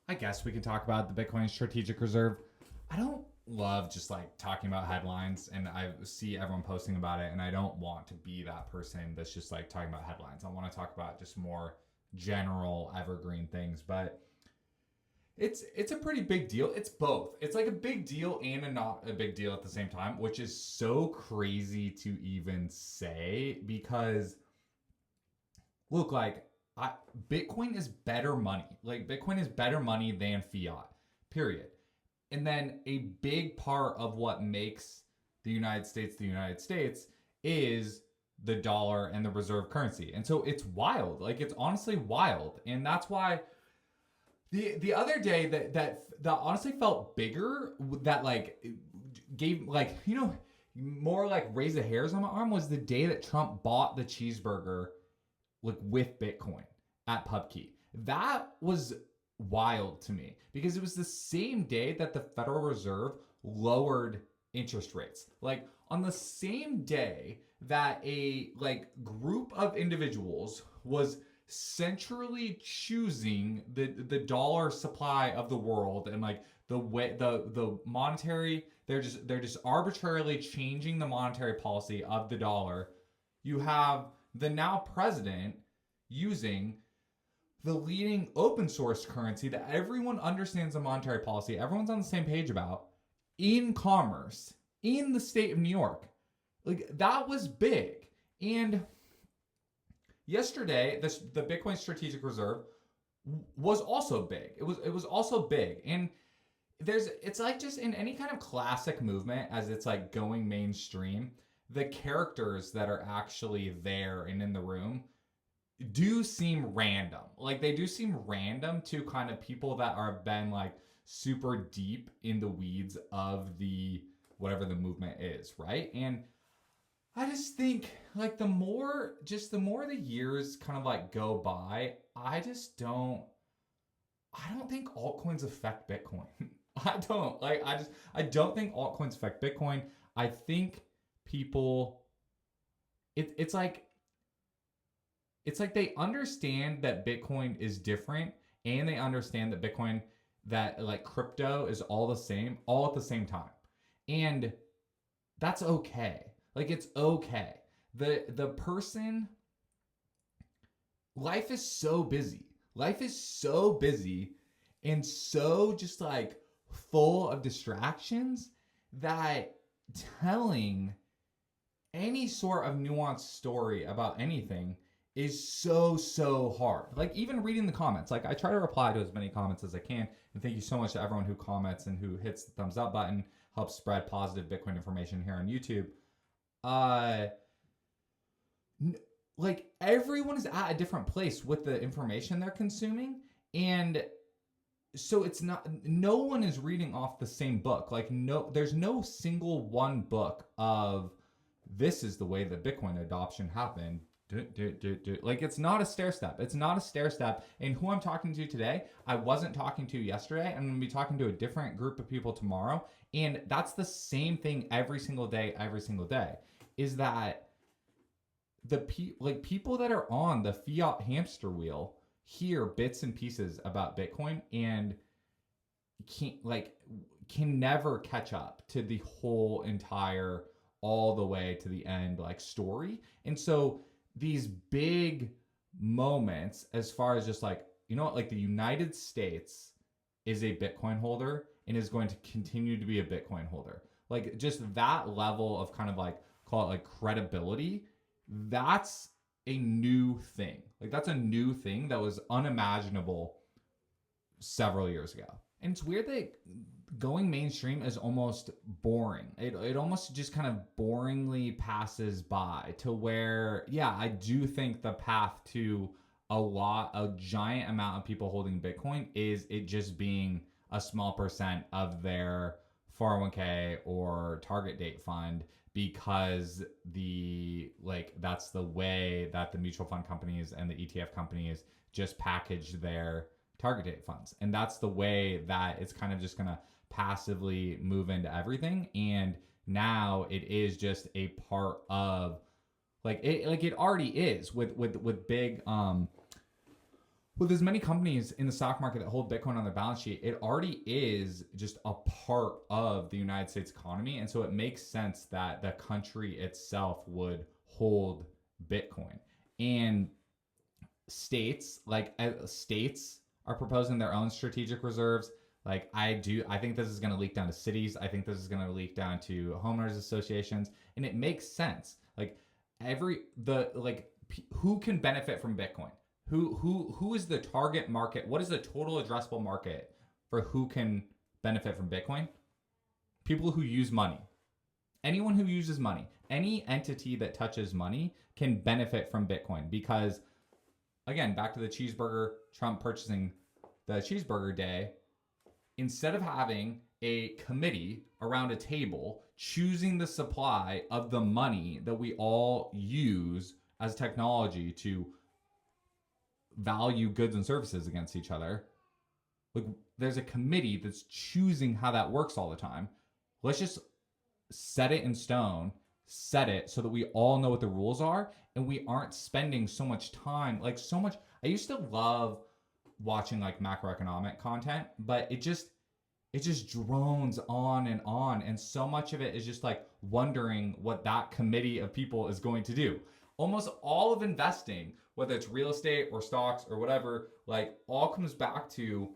I guess we can talk about the Bitcoin strategic reserve. I don't love just like talking about headlines, and I see everyone posting about it, and I don't want to be that person that's just like talking about headlines. I want to talk about just more general evergreen things, but it's a pretty big deal. It's both. It's like a big deal and a not a big deal at the same time, which is so crazy to even say because look, like I, Bitcoin is better money. Like Bitcoin is better money than fiat. Period. And then a big part of what makes the United States is the dollar and the reserve currency. And so it's wild. Like it's honestly wild. And that's why the other day that honestly felt bigger that like gave like more like raise the hairs on my arm was the day that Trump bought the cheeseburger like with Bitcoin at PubKey. That was wild to me because it was the same day that the Federal Reserve lowered interest rates. Like on the same day that a like group of individuals was centrally choosing the dollar supply of the world and like the way the monetary they're just arbitrarily changing the monetary policy of the dollar. You have the now president using the leading open source currency that everyone understands the monetary policy, everyone's on the same page about, in commerce, in the state of New York. Like, that was big. And yesterday, the Bitcoin Strategic Reserve was also big. It was also big. And it's like just in any kind of classic movement as it's like going mainstream, the characters that are actually there and in the room do seem random. Like they do seem random to kind of people that are been like super deep in the weeds of the whatever the movement is, right? And I just think like the more the years kind of like go by, I don't think altcoins affect Bitcoin. I don't think altcoins affect Bitcoin. I think people it's like they understand that Bitcoin is different and they understand that Bitcoin that like crypto is all the same all at the same time. And that's okay. Like it's okay. The person life is so busy. Life is so busy and so just like full of distractions that telling any sort of nuanced story about anything is so hard. Like even reading the comments, like I try to reply to as many comments as I can. And thank you so much to everyone who comments and who hits the thumbs up button, helps spread positive Bitcoin information here on YouTube. Uh, like everyone is at a different place with the information they're consuming, and so it's not no one is reading off the same book. Like no, there's no single one book of this is the way that Bitcoin adoption happened. Like it's not a stair step. It's not a stair step. And who I'm talking to today, I wasn't talking to yesterday. I'm going to be talking to a different group of people tomorrow. And that's the same thing every single day, is that people that are on the fiat hamster wheel hear bits and pieces about Bitcoin and can never catch up to the whole entire all the way to the end like story. And so these big moments as far as just like like the United States is a Bitcoin holder and is going to continue to be a Bitcoin holder. Like just that level of kind of like call it like credibility, that's a new thing. Like that's a new thing that was unimaginable several years ago. And it's weird that going mainstream is almost boring. It almost just kind of boringly passes by to where, yeah, I do think the path to a giant amount of people holding Bitcoin is it just being a small percent of their 401k or target date fund because that's the way that the mutual fund companies and the ETF companies just package their target date funds. And that's the way that it's kind of just going to passively move into everything. And now it is just a part of it already is with big With as many companies in the stock market that hold Bitcoin on their balance sheet, it already is just a part of the United States economy. And so it makes sense that the country itself would hold Bitcoin. And states are proposing their own strategic reserves. I think this is going to leak down to cities. I think this is going to leak down to homeowners associations, and it makes sense. Who can benefit from Bitcoin? Who is the target market? What is the total addressable market for who can benefit from Bitcoin? People who use money. Anyone who uses money, any entity that touches money can benefit from Bitcoin because, again, back to the cheeseburger, Trump purchasing the cheeseburger day, instead of having a committee around a table choosing the supply of the money that we all use as technology to value goods and services against each other, there's a committee that's choosing how that works all the time. Let's just set it in stone, set it so that we all know what the rules are and we aren't spending so much time, I used to love watching macroeconomic content, but it just drones on, and so much of it is just wondering what that committee of people is going to do. Almost all of investing, whether it's real estate or stocks or whatever, all comes back to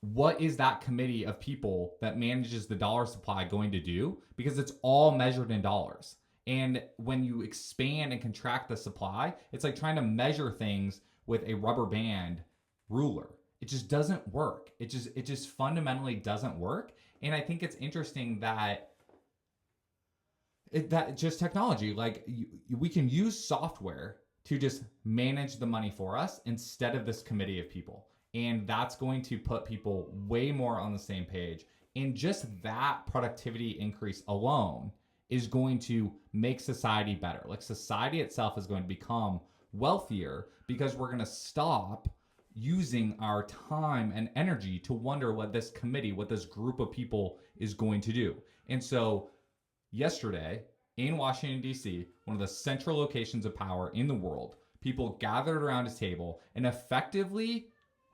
what is that committee of people that manages the dollar supply going to do? Because it's all measured in dollars. And when you expand and contract the supply, it's like trying to measure things with a rubber band ruler. It just doesn't work. It just fundamentally doesn't work. And I think it's interesting that just technology, we can use software to just manage the money for us instead of this committee of people. And that's going to put people way more on the same page. And just that productivity increase alone is going to make society better. Society itself is going to become wealthier because we're going to stop using our time and energy to wonder what this committee, what this group of people is going to do. And so yesterday in Washington, D.C., one of the central locations of power in the world, people gathered around a table and effectively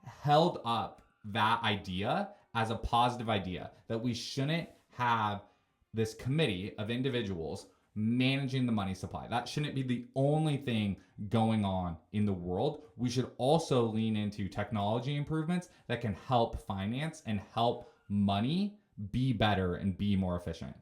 held up that idea as a positive idea, that we shouldn't have this committee of individuals managing the money supply. That shouldn't be the only thing going on in the world. We should also lean into technology improvements that can help finance and help money be better and be more efficient.